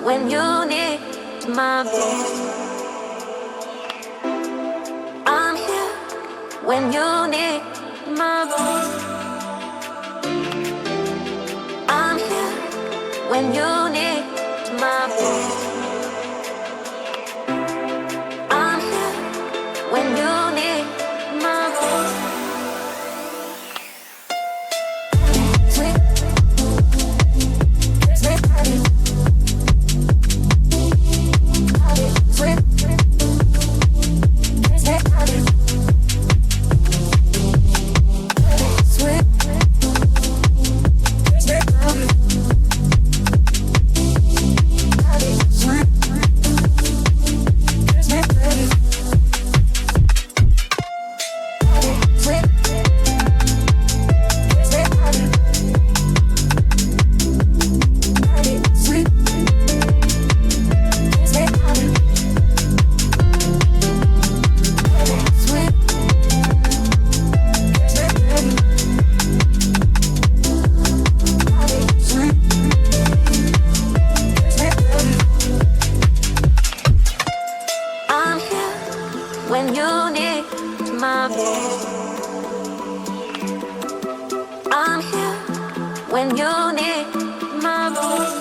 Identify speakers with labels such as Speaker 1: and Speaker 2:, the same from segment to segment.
Speaker 1: when you need my voice. I'm here when you need my voice. I'm here when you need my voice. I'm here when you need my voice. When you need my voice, I'm here. When you need my voice,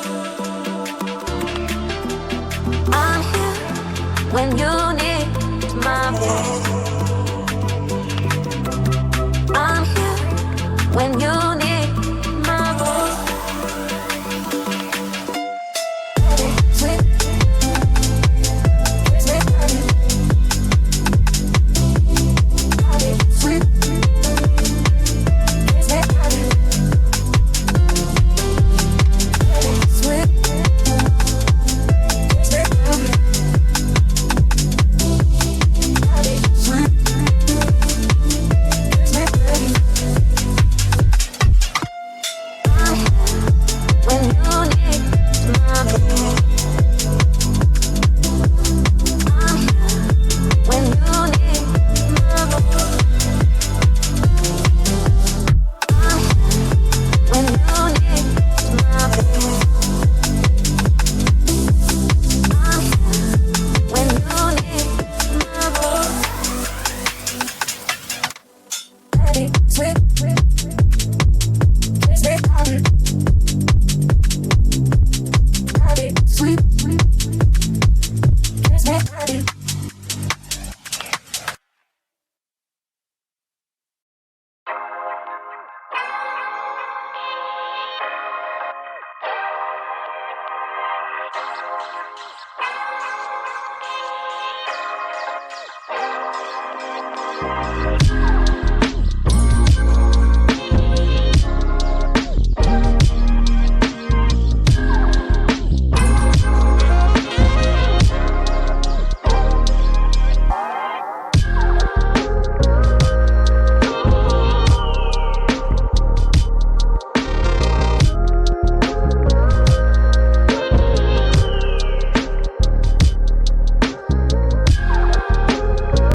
Speaker 1: I'm here. When you need my voice, I'm here. When you need my voice.